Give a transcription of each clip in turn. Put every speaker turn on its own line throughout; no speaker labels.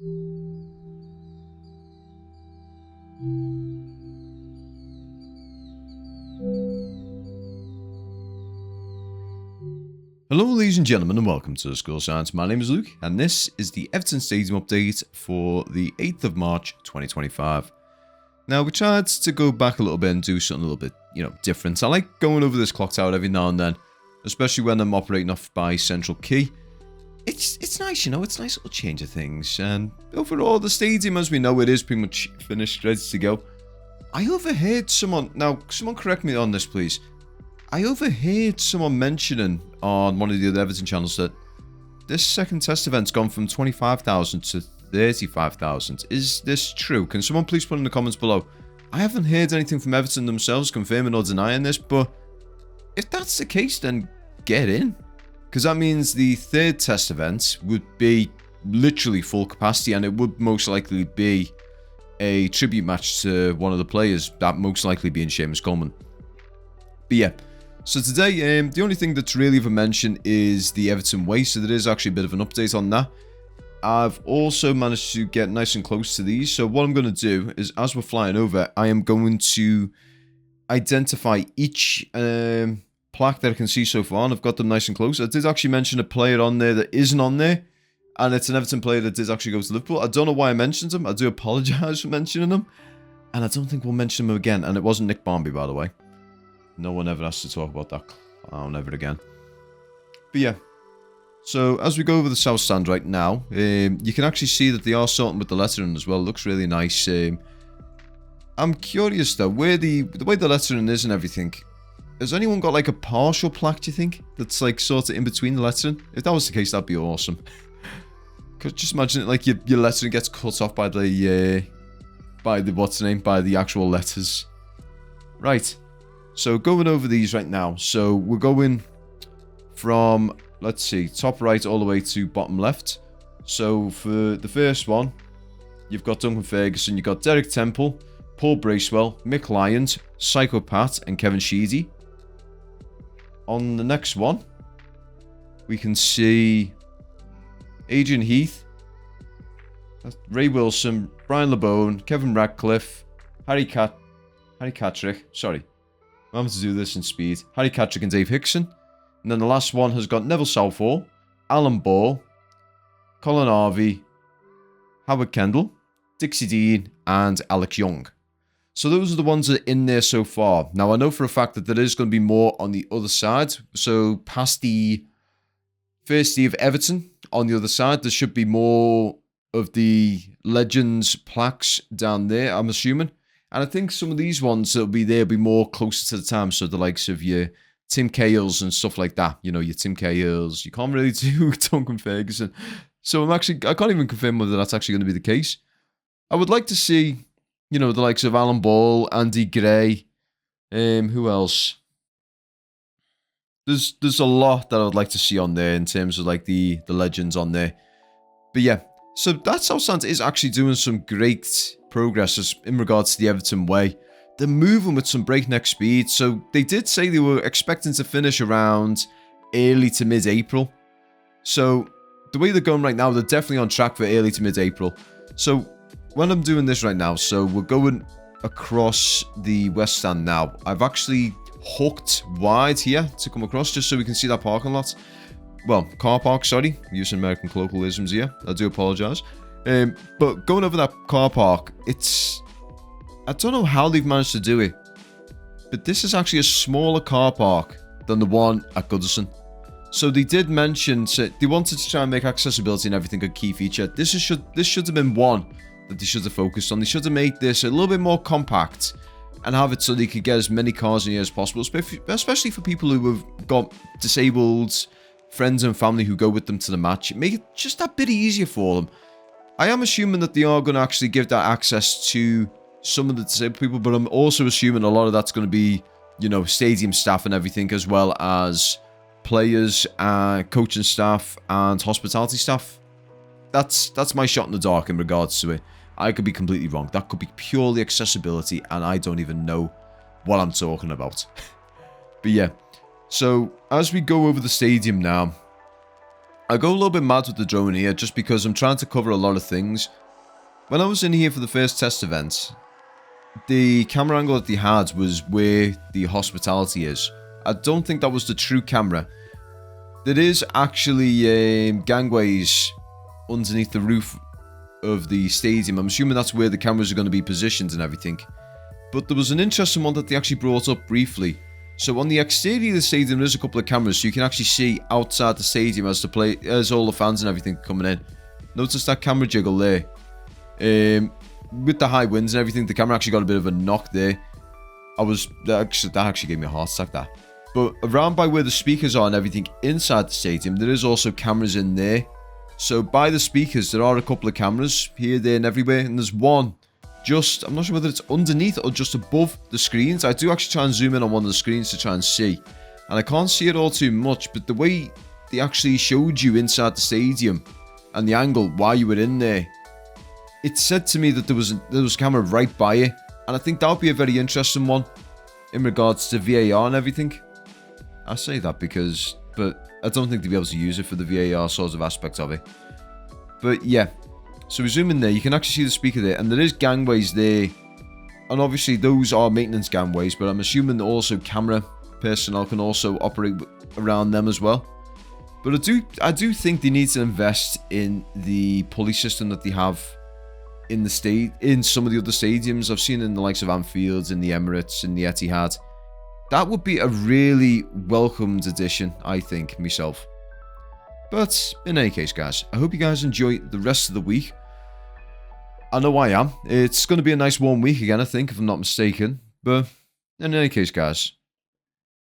Hello ladies and gentlemen and welcome to School Science. My name is Luke and this is the Everton Stadium update for the 8th of March 2025. Now we tried to go back a little bit and do something a little bit, different. I like going over this clock tower every now and then, especially when I'm operating off by Central Quay. It's nice, it's a nice little change of things. And overall the stadium, as we know, it is pretty much finished, ready to go. I overheard someone correct me on this please. I overheard someone mentioning on one of the other Everton channels that this second test event's gone from 25,000 to 35,000. Is this true? Can someone please put in the comments below? I haven't heard anything from Everton themselves confirming or denying this, but if that's the case, then get in. Because that means the third test event would be literally full capacity, and it would most likely be a tribute match to one of the players, that most likely being Seamus Coleman. But yeah. So today, the only thing that's really of a mention is the Everton Way, so there is actually a bit of an update on that. I've also managed to get nice and close to these, so what I'm going to do is, as we're flying over, I am going to identify each plaque that I can see so far, and I've got them nice and close. I did actually mention a player on there that isn't on there, and it's an Everton player that did actually go to Liverpool. I don't know why I mentioned him, I do apologise for mentioning him, and I don't think we'll mention him again, and it wasn't Nick Barmby, by the way. No one ever has to talk about that clown ever again. But yeah, so as we go over the south stand right now, you can actually see that they are sorting with the lettering as well. It looks really nice. I'm curious though, where the way the lettering is and everything. Has anyone got like a partial plaque, do you think? That's like sort of in between the lettering? If that was the case, that'd be awesome. Cause just imagine it like your lettering gets cut off by the what's the name? By the actual letters. Right. So going over these right now, so we're going from, let's see, top right all the way to bottom left. So for the first one, you've got Duncan Ferguson, you've got Derek Temple, Paul Bracewell, Mick Lyons, Psychopath, and Kevin Sheedy. On the next one, we can see Adrian Heath, Ray Wilson, Brian LeBone, Kevin Radcliffe, Harry Catterick, sorry. I'm having to do this in speed. Harry Catterick and Dave Hickson. And then the last one has got Neville Southall, Alan Ball, Colin Harvey, Howard Kendall, Dixie Dean, and Alex Young. So those are the ones that are in there so far. Now I know for a fact that there is going to be more on the other side. So past the first tee of Everton on the other side, there should be more of the Legends plaques down there, I'm assuming. And I think some of these ones that'll be there will be more closer to the time. So the likes of your Tim Cahill's and stuff like that. Your Tim Cahill's. You can't really do Duncan Ferguson. So I can't even confirm whether that's actually going to be the case. I would like to see, the likes of Alan Ball, Andy Gray. Who else? There's a lot that I would like to see on there in terms of like the legends on there. But yeah, so that's how Santa is actually doing some great progress in regards to the Everton Way. They're moving with some breakneck speed, so they did say they were expecting to finish around early to mid-April. So the way they're going right now, they're definitely on track for early to mid-April. So when I'm doing this right now, so we're going across the west stand now. I've actually hooked wide here to come across just so we can see that parking lot. Well, car park, sorry. Using American colloquialisms here. I do apologise. But going over that car park, I don't know how they've managed to do it, but this is actually a smaller car park than the one at Goodison. So they did mention, so they wanted to try and make accessibility and everything a key feature. This should have been one that they should have focused on. They should have made this a little bit more compact and have it so they could get as many cars in here as possible, especially for people who have got disabled friends and family who go with them to the match. Make it just that bit easier for them. I am assuming that they are going to actually give that access to some of the disabled people, but I'm also assuming a lot of that's going to be, stadium staff and everything, as well as players, coaching staff, and hospitality staff. That's my shot in the dark in regards to it. I could be completely wrong. That could be purely accessibility, and I don't even know what I'm talking about. But yeah, so as we go over the stadium now, I go a little bit mad with the drone here just because I'm trying to cover a lot of things. When I was in here for the first test event, the camera angle that they had was where the hospitality is. I don't think that was the true camera. There is actually gangways underneath the roof of the stadium. I'm assuming that's where the cameras are going to be positioned and everything. But there was an interesting one that they actually brought up briefly. So on the exterior of the stadium, there's a couple of cameras, so you can actually see outside the stadium as all the fans and everything coming in. Notice that camera jiggle there. With the high winds and everything, the camera actually got a bit of a knock there. That actually gave me a heart attack, that. But around by where the speakers are and everything inside the stadium, there is also cameras in there. So by the speakers, there are a couple of cameras here, there, and everywhere. And there's one just, I'm not sure whether it's underneath or just above the screens. I do actually try and zoom in on one of the screens to try and see. And I can't see it all too much, but the way they actually showed you inside the stadium and the angle while you were in there, it said to me that there was a camera right by it. And I think that would be a very interesting one in regards to VAR and everything. I say that but I don't think they'll be able to use it for the VAR sort of aspect of it. But yeah, so we zoom in there, you can actually see the speaker there, and there is gangways there. And obviously those are maintenance gangways, but I'm assuming also camera personnel can also operate around them as well. But I do think they need to invest in the pulley system that they have in some of the other stadiums. I've seen in the likes of Anfield, in the Emirates, in the Etihad. That would be a really welcomed addition, I think, myself. But in any case, guys, I hope you guys enjoy the rest of the week. I know I am. It's going to be a nice warm week again, I think, if I'm not mistaken. But in any case, guys,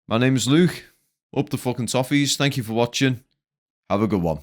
my name is Luke. Up the fucking toffees. Thank you for watching. Have a good one.